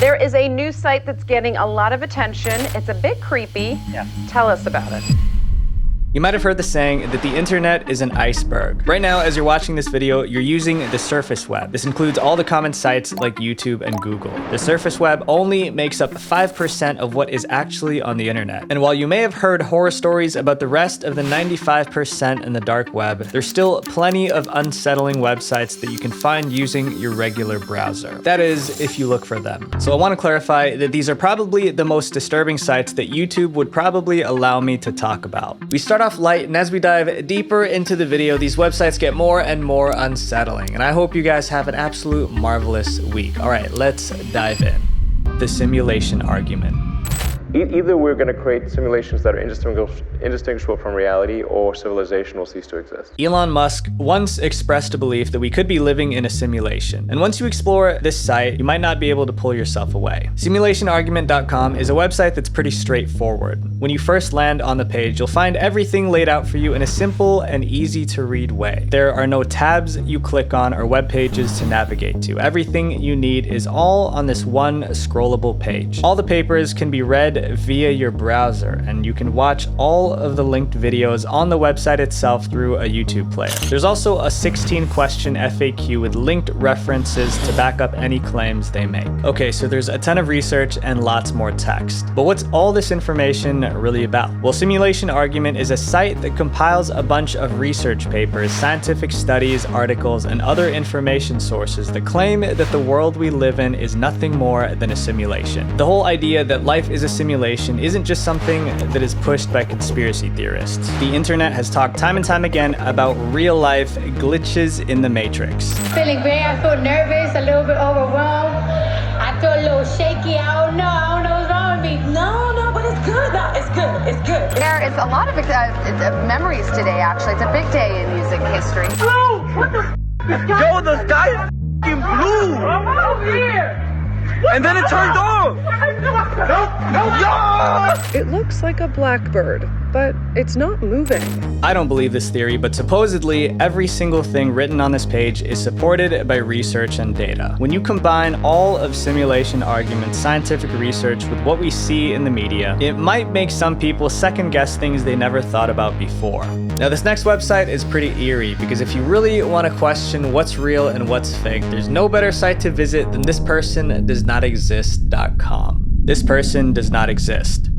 There is a new site that's getting a lot of attention. It's a bit creepy. Yeah. Tell us about it. You might have heard the saying that the internet is an iceberg. Right now, as you're watching this video, you're using the surface web. This includes all the common sites like YouTube and Google. The surface web only makes up 5% of what is actually on the internet. And while you may have heard horror stories about the rest of the 95% in the dark web, there's still plenty of unsettling websites that you can find using your regular browser. That is, if you look for them. So I want to clarify that these are probably the most disturbing sites that YouTube would probably allow me to talk about. We start off light, and as we dive deeper into the video, these websites get more and more unsettling, and I hope you guys have an absolute marvelous week. All right, let's dive in. The simulation argument. Either we're going to create simulations that are indistinguishable from reality, or civilization will cease to exist. Elon Musk once expressed a belief that we could be living in a simulation. And once you explore this site, you might not be able to pull yourself away. Simulationargument.com is a website that's pretty straightforward. When you first land on the page, you'll find everything laid out for you in a simple and easy to read way. There are no tabs you click on or web pages to navigate to. Everything you need is all on this one scrollable page. All the papers can be read via your browser, and you can watch all of the linked videos on the website itself through a YouTube player. There's also a 16-question FAQ with linked references to back up any claims they make. Okay, so there's a ton of research and lots more text. But what's all this information really about? Well, Simulation Argument is a site that compiles a bunch of research papers, scientific studies, articles, and other information sources that claim that the world we live in is nothing more than a simulation. The whole idea that life is a simulation isn't just something that is pushed by conspiracy theorists. The internet has talked time and time again about real-life glitches in the Matrix. I feel nervous, a little bit overwhelmed. I feel a little shaky. I don't know what's wrong with me. No, but it's good. No, it's good. There is a lot of memories today, actually. It's a big day in music history. Blue! What the Yo, the sky is f***ing blue! I'm over here! And then it turned off! No! It looks like a blackbird, but it's not moving. I don't believe this theory, but supposedly every single thing written on this page is supported by research and data. When you combine all of Simulation Argument's scientific research with what we see in the media, it might make some people second guess things they never thought about before. Now, this next website is pretty eerie, because if you really want to question what's real and what's fake, there's no better site to visit than thispersondoesnotexist.com. This person does not exist.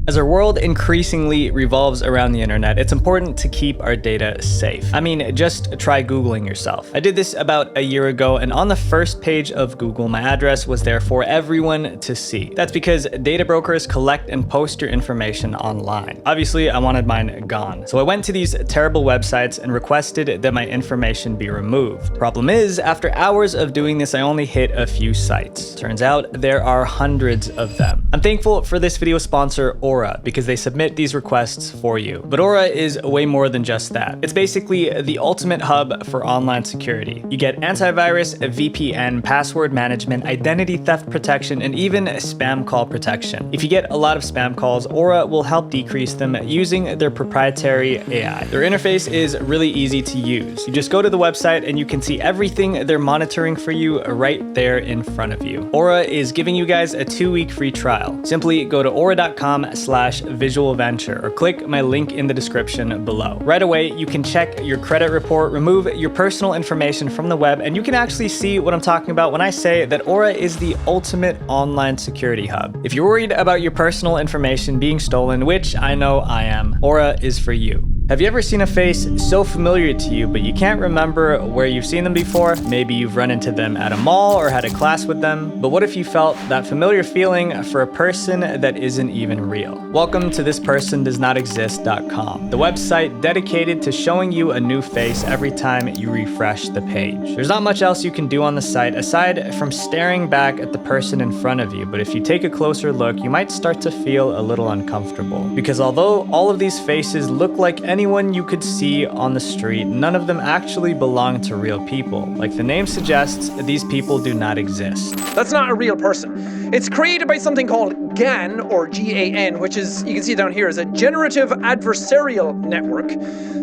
As our world increasingly revolves around the internet, it's important to keep our data safe. I mean, just try Googling yourself. I did this about a year ago, and on the first page of Google, my address was there for everyone to see. That's because data brokers collect and post your information online. Obviously, I wanted mine gone. So I went to these terrible websites and requested that my information be removed. Problem is, after hours of doing this, I only hit a few sites. Turns out there are hundreds of them. I'm thankful for this video sponsor, Aura, because they submit these requests for you. But Aura is way more than just that. It's basically the ultimate hub for online security. You get antivirus, VPN, password management, identity theft protection, and even spam call protection. If you get a lot of spam calls, Aura will help decrease them using their proprietary AI. Their interface is really easy to use. You just go to the website and you can see everything they're monitoring for you right there in front of you. Aura is giving you guys a 2-week free trial. Simply go to aura.com/visualventure or click my link in the description below. Right away, you can check your credit report, remove your personal information from the web, and you can actually see what I'm talking about when I say that Aura is the ultimate online security hub. If you're worried about your personal information being stolen, which I know I am, Aura is for you. Have you ever seen a face so familiar to you, but you can't remember where you've seen them before? Maybe you've run into them at a mall or had a class with them. But what if you felt that familiar feeling for a person that isn't even real? Welcome to thispersondoesnotexist.com, the website dedicated to showing you a new face every time you refresh the page. There's not much else you can do on the site aside from staring back at the person in front of you, but if you take a closer look, you might start to feel a little uncomfortable. Because although all of these faces look like anyone you could see on the street, none of them actually belong to real people. Like the name suggests, these people do not exist. That's not a real person. It's created by something called GAN, or GAN, which is, you can see down here, is a generative adversarial network.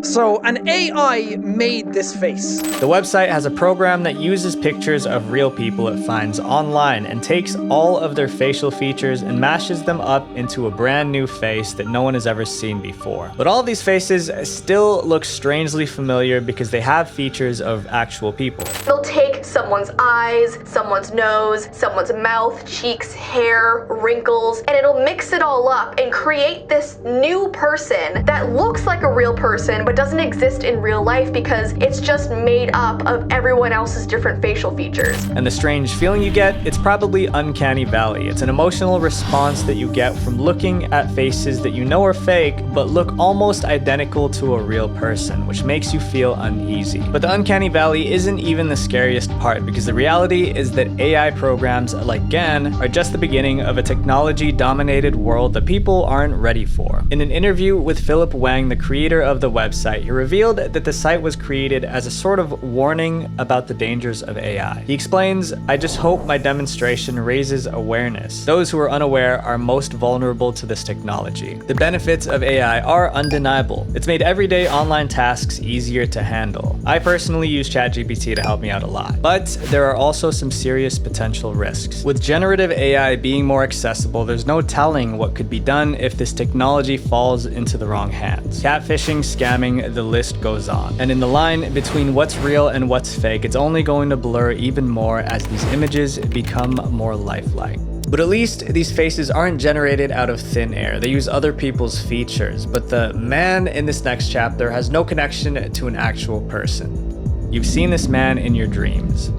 So an AI made this face. The website has a program that uses pictures of real people it finds online and takes all of their facial features and mashes them up into a brand new face that no one has ever seen before. But all of these faces still look strangely familiar because they have features of actual people. They'll take someone's eyes, someone's nose, someone's mouth, cheeks, hair, wrinkles, and it'll mix it all up and create this new person that looks like a real person but doesn't exist in real life because it's just made up of everyone else's different facial features. And the strange feeling you get, it's probably Uncanny Valley. It's an emotional response that you get from looking at faces that you know are fake but look almost identical to a real person, which makes you feel uneasy. But the Uncanny Valley isn't even the scariest part, because the reality is that AI programs like GAN are just the beginning of a technology-dominated world that people aren't ready for. In an interview with Philip Wang, the creator of the website, he revealed that the site was created as a sort of warning about the dangers of AI. He explains, "I just hope my demonstration raises awareness. Those who are unaware are most vulnerable to this technology. The benefits of AI are undeniable. It's made everyday online tasks easier to handle. I personally use ChatGPT to help me out a lot. But there are also some serious potential risks. With generative AI being more accessible, there's no telling what could be done if this technology falls into the wrong hands. Catfishing, scamming, the list goes on. And in the line between what's real and what's fake, it's only going to blur even more as these images become more lifelike." But at least these faces aren't generated out of thin air. They use other people's features. But the man in this next chapter has no connection to an actual person. You've seen this man in your dreams.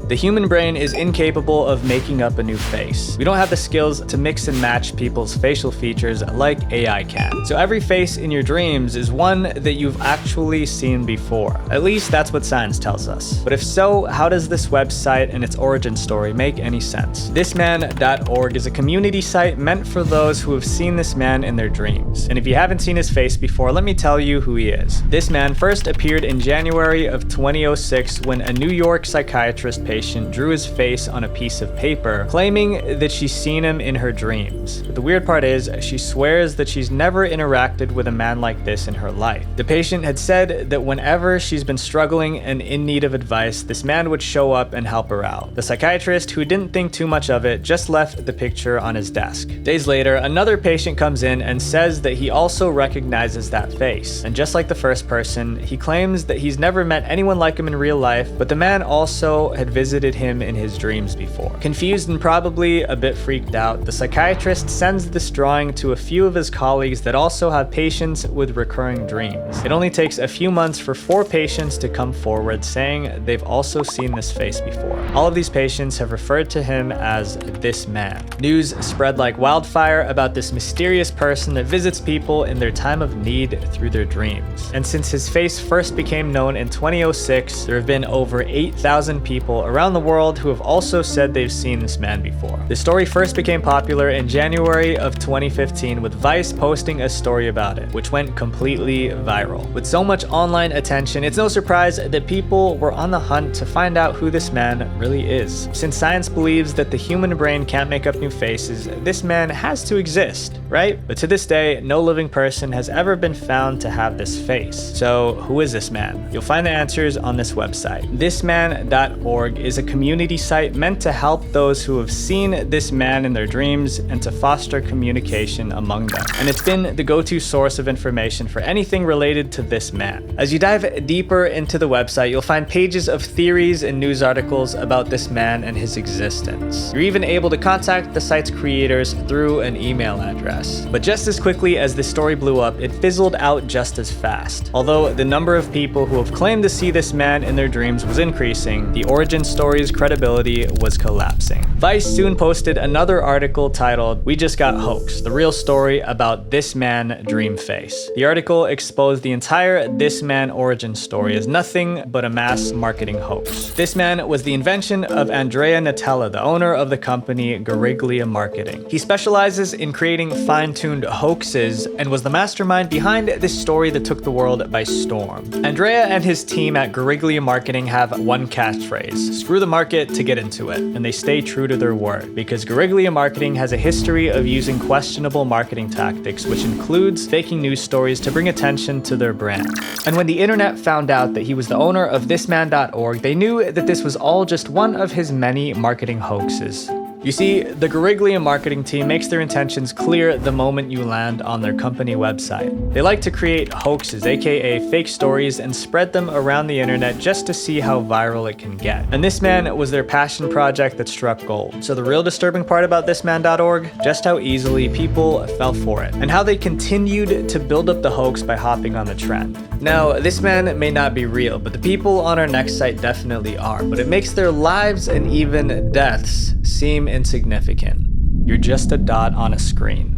The human brain is incapable of making up a new face. We don't have the skills to mix and match people's facial features like AI can. So every face in your dreams is one that you've actually seen before. At least that's what science tells us. But if so, how does this website and its origin story make any sense? Thisman.org is a community site meant for those who have seen this man in their dreams. And if you haven't seen his face before, let me tell you who he is. This man first appeared in January of 2006 when a New York psychiatrist patient drew his face on a piece of paper, claiming that she's seen him in her dreams. But the weird part is, she swears that she's never interacted with a man like this in her life. The patient had said that whenever she's been struggling and in need of advice, this man would show up and help her out. The psychiatrist, who didn't think too much of it, just left the picture on his desk. Days later, another patient comes in and says that he also recognizes that face. And just like the first person, he claims that he's never met anyone like him in real life, but the man also had visited him in his dreams before. Confused and probably a bit freaked out, the psychiatrist sends this drawing to a few of his colleagues that also have patients with recurring dreams. It only takes a few months for 4 patients to come forward saying they've also seen this face before. All of these patients have referred to him as this man. News spread like wildfire about this mysterious person that visits people in their time of need through their dreams. And since his face first became known in 2006, there have been over 8,000 people around the world who have also said they've seen this man before. The story first became popular in January of 2015 with Vice posting a story about it, which went completely viral. With so much online attention, it's no surprise that people were on the hunt to find out who this man really is. Since science believes that the human brain can't make up new faces, this man has to exist, right? But to this day, no living person has ever been found to have this face. So who is this man? You'll find the answers on this website. Thisman.org is a community site meant to help those who have seen this man in their dreams and to foster communication among them. And it's been the go-to source of information for anything related to this man. As you dive deeper into the website, you'll find pages of theories and news articles about this man and his existence. You're even able to contact the site's creators through an email address. But just as quickly as this story blew up, it fizzled out just as fast. Although the number of people who have claimed to see this man in their dreams was increasing, the origin story's credibility was collapsing. Vice soon posted another article titled, "We Just Got Hoaxed, the real story about this man Dreamface." The article exposed the entire This Man origin story as nothing but a mass marketing hoax. This man was the invention of Andrea Natella, the owner of the company Gerard Marketing. He specializes in creating fine-tuned hoaxes and was the mastermind behind this story that took the world by storm. Andrea and his team at Gerard Marketing have one catchphrase: screw the market to get into it. And they stay true to their word, because Gerard Marketing has a history of using questionable marketing tactics, which includes faking news stories to bring attention to their brand. And when the internet found out that he was the owner of thisman.org, they knew that this was all just one of his many marketing hoaxes. You see, the Gerard marketing team makes their intentions clear the moment you land on their company website. They like to create hoaxes, aka fake stories, and spread them around the internet just to see how viral it can get. And This Man was their passion project that struck gold. So the real disturbing part about thisman.org, just how easily people fell for it, and how they continued to build up the hoax by hopping on the trend. Now, This Man may not be real, but the people on our next site definitely are, but it makes their lives and even deaths seem insignificant. You're just a dot on a screen.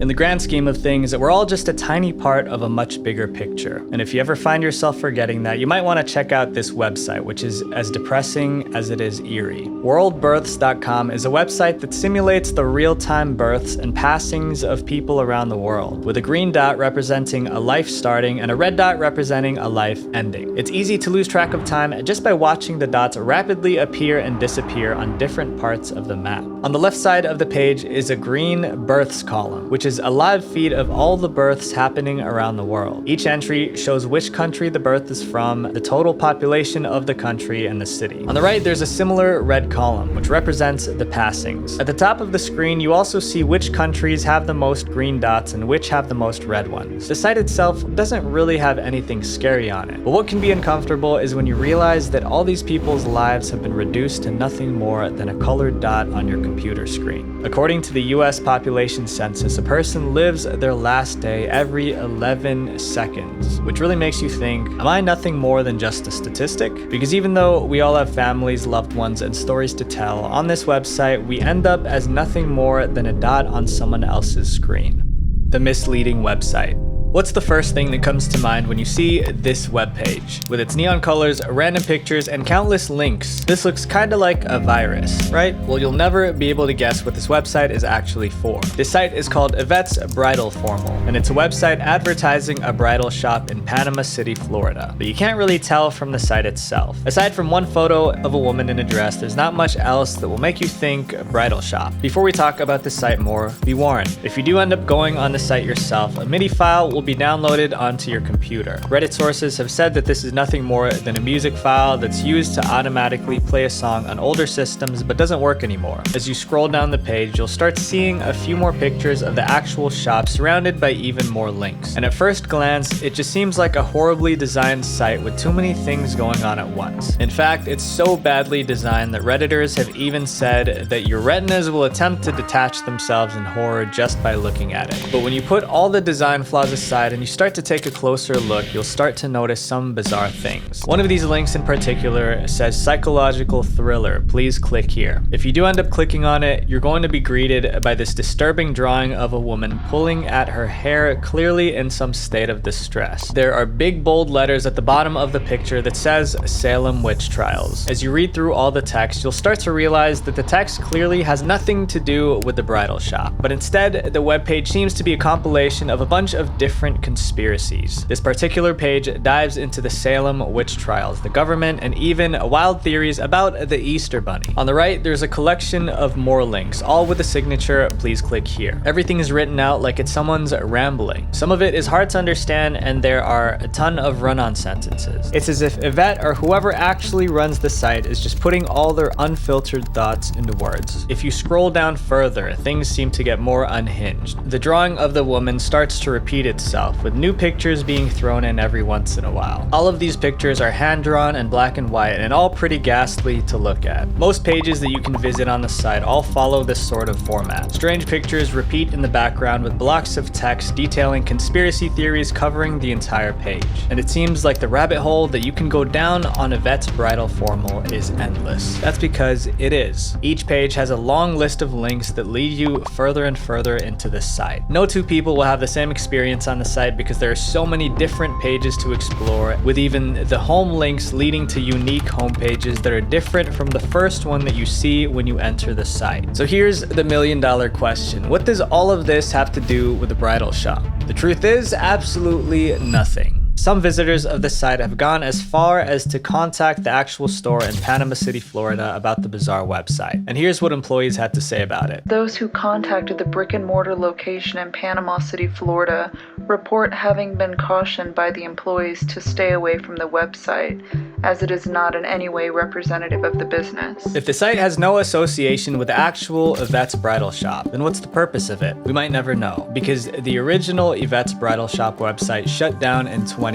In the grand scheme of things, we're all just a tiny part of a much bigger picture. And if you ever find yourself forgetting that, you might want to check out this website, which is as depressing as it is eerie. Worldbirths.com is a website that simulates the real-time births and passings of people around the world, with a green dot representing a life starting and a red dot representing a life ending. It's easy to lose track of time just by watching the dots rapidly appear and disappear on different parts of the map. On the left side of the page is a green births column, which is a live feed of all the births happening around the world. Each entry shows which country the birth is from, the total population of the country, and the city. On the right, there's a similar red column, which represents the passings. At the top of the screen, you also see which countries have the most green dots and which have the most red ones. The site itself doesn't really have anything scary on it, but what can be uncomfortable is when you realize that all these people's lives have been reduced to nothing more than a colored dot on your computer screen. According to the US population census, a person lives their last day every 11 seconds, which really makes you think, am I nothing more than just a statistic? Because even though we all have families, loved ones, and stories to tell, on this website, we end up as nothing more than a dot on someone else's screen. The misleading website. What's the first thing that comes to mind when you see this webpage? With its neon colors, random pictures, and countless links, this looks kinda like a virus, right? Well, you'll never be able to guess what this website is actually for. This site is called Yvette's Bridal Formal, and it's a website advertising a bridal shop in Panama City, Florida. But you can't really tell from the site itself. Aside from one photo of a woman in a dress, there's not much else that will make you think bridal shop. Before we talk about the site more, be warned. If you do end up going on the site yourself, a MIDI file will be downloaded onto your computer. Reddit sources have said that this is nothing more than a music file that's used to automatically play a song on older systems but doesn't work anymore. As you scroll down the page, you'll start seeing a few more pictures of the actual shop surrounded by even more links. And at first glance, it just seems like a horribly designed site with too many things going on at once. In fact, it's so badly designed that Redditors have even said that your retinas will attempt to detach themselves in horror just by looking at it. But when you put all the design flaws aside and you start to take a closer look, you'll start to notice some bizarre things. One of these links in particular says psychological thriller, please click here. If you do end up clicking on it, you're going to be greeted by this disturbing drawing of a woman pulling at her hair, clearly in some state of distress. There are big bold letters at the bottom of the picture that says Salem Witch Trials. As you read through all the text, you'll start to realize that the text clearly has nothing to do with the bridal shop, but instead the webpage seems to be a compilation of a bunch of different conspiracies. This particular page dives into the Salem witch trials, the government, and even wild theories about the Easter Bunny. On the right, there's a collection of more links, all with the signature, please click here. Everything is written out like it's someone's rambling. Some of it is hard to understand, and there are a ton of run-on sentences. It's as if Yvette or whoever actually runs the site is just putting all their unfiltered thoughts into words. If you scroll down further, things seem to get more unhinged. The drawing of the woman starts to repeat itself, itself, with new pictures being thrown in every once in a while. All of these pictures are hand-drawn and black and white, and all pretty ghastly to look at. Most pages that you can visit on the site all follow this sort of format. Strange pictures repeat in the background with blocks of text detailing conspiracy theories covering the entire page. And it seems like the rabbit hole that you can go down on Yvette's bridal formal is endless. That's because it is. Each page has a long list of links that lead you further and further into the site. No two people will have the same experience on the site because there are so many different pages to explore, with even the home links leading to unique home pages that are different from the first one that you see when you enter the site. So here's the million-dollar question. What does all of this have to do with the bridal shop? The truth is, absolutely nothing. Some visitors of the site have gone as far as to contact the actual store in Panama City, Florida about the bizarre website. And here's what employees had to say about it. Those who contacted the brick-and-mortar location in Panama City, Florida, report having been cautioned by the employees to stay away from the website, as it is not in any way representative of the business. If the site has no association with the actual Yvette's Bridal Shop, then what's the purpose of it? We might never know, because the original Yvette's Bridal Shop website shut down in 2012.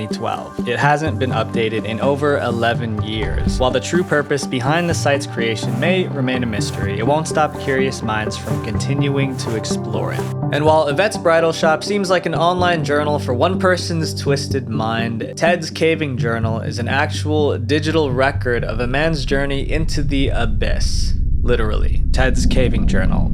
It hasn't been updated in over 11 years. While the true purpose behind the site's creation may remain a mystery, it won't stop curious minds from continuing to explore it. And while Yvette's Bridal Shop seems like an online journal for one person's twisted mind, Ted's Caving Journal is an actual digital record of a man's journey into the abyss. Literally, Ted's Caving Journal.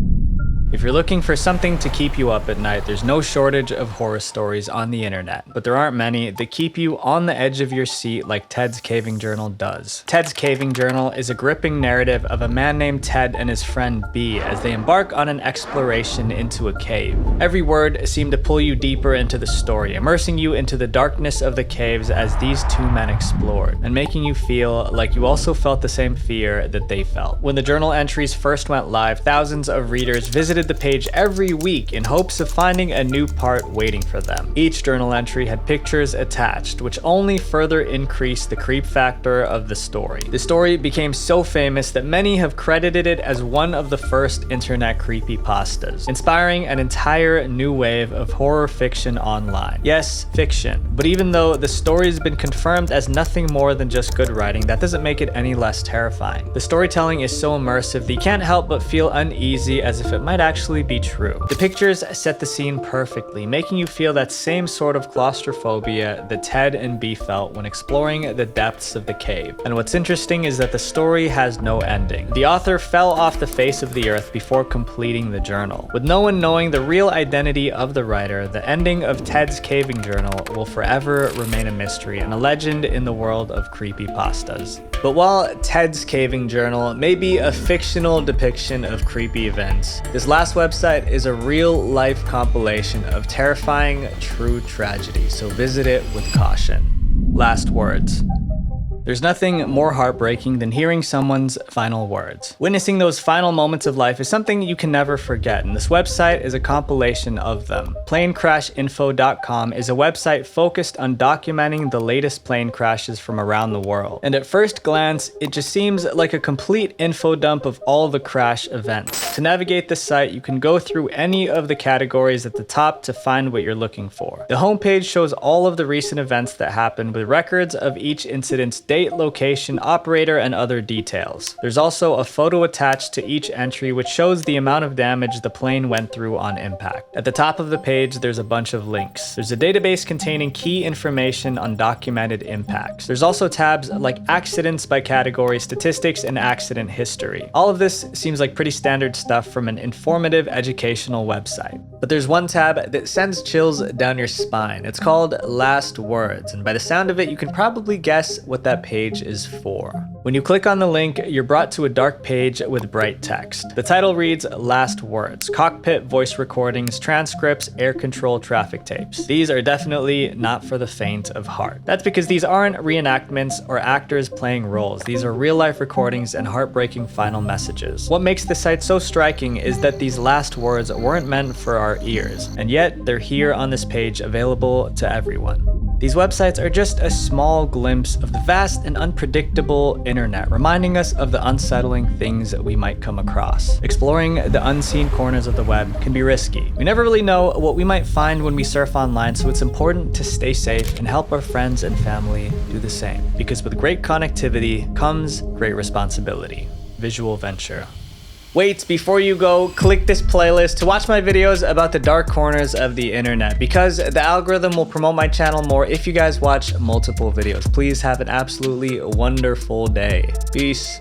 If you're looking for something to keep you up at night, there's no shortage of horror stories on the internet, but there aren't many that keep you on the edge of your seat like Ted's Caving Journal does. Ted's Caving Journal is a gripping narrative of a man named Ted and his friend B as they embark on an exploration into a cave. Every word seemed to pull you deeper into the story, immersing you into the darkness of the caves as these two men explored, and making you feel like you also felt the same fear that they felt. When the journal entries first went live, thousands of readers visited the page every week in hopes of finding a new part waiting for them. Each journal entry had pictures attached, which only further increased the creep factor of the story. The story became so famous that many have credited it as one of the first internet creepypastas, inspiring an entire new wave of horror fiction online. Yes, fiction, but even though the story's been confirmed as nothing more than just good writing, that doesn't make it any less terrifying. The storytelling is so immersive that you can't help but feel uneasy as if it might actually be true. The pictures set the scene perfectly, making you feel that same sort of claustrophobia that Ted and B felt when exploring the depths of the cave. And what's interesting is that the story has no ending. The author fell off the face of the earth before completing the journal. With no one knowing the real identity of the writer, the ending of Ted's Caving Journal will forever remain a mystery and a legend in the world of creepypastas. But while Ted's Caving Journal may be a fictional depiction of creepy events, this last website is a real-life compilation of terrifying, true tragedy, so visit it with caution. Last words. There's nothing more heartbreaking than hearing someone's final words. Witnessing those final moments of life is something you can never forget, and this website is a compilation of them. Planecrashinfo.com is a website focused on documenting the latest plane crashes from around the world. And at first glance, it just seems like a complete info dump of all the crash events. To navigate the site, you can go through any of the categories at the top to find what you're looking for. The homepage shows all of the recent events that happened with records of each incident's date, location, operator, and other details. There's also a photo attached to each entry which shows the amount of damage the plane went through on impact. At the top of the page, there's a bunch of links. There's a database containing key information on documented impacts. There's also tabs like accidents by category, statistics, and accident history. All of this seems like pretty standard stuff from an informative educational website. But there's one tab that sends chills down your spine. It's called Last Words, and by the sound of it, you can probably guess what that page is for. When you click on the link, you're brought to a dark page with bright text. The title reads Last Words, Cockpit Voice Recordings, Transcripts, Air Control Traffic Tapes. These are definitely not for the faint of heart. That's because these aren't reenactments or actors playing roles. These are real-life recordings and heartbreaking final messages. What makes this site so striking is that these last words weren't meant for our ears, and yet they're here on this page available to everyone. These websites are just a small glimpse of the vast and unpredictable internet, reminding us of the unsettling things that we might come across. Exploring the unseen corners of the web can be risky. We never really know what we might find when we surf online, so it's important to stay safe and help our friends and family do the same. Because with great connectivity comes great responsibility. Visual venture. Wait, before you go, click this playlist to watch my videos about the dark corners of the internet, because the algorithm will promote my channel more if you guys watch multiple videos. Please have an absolutely wonderful day. Peace.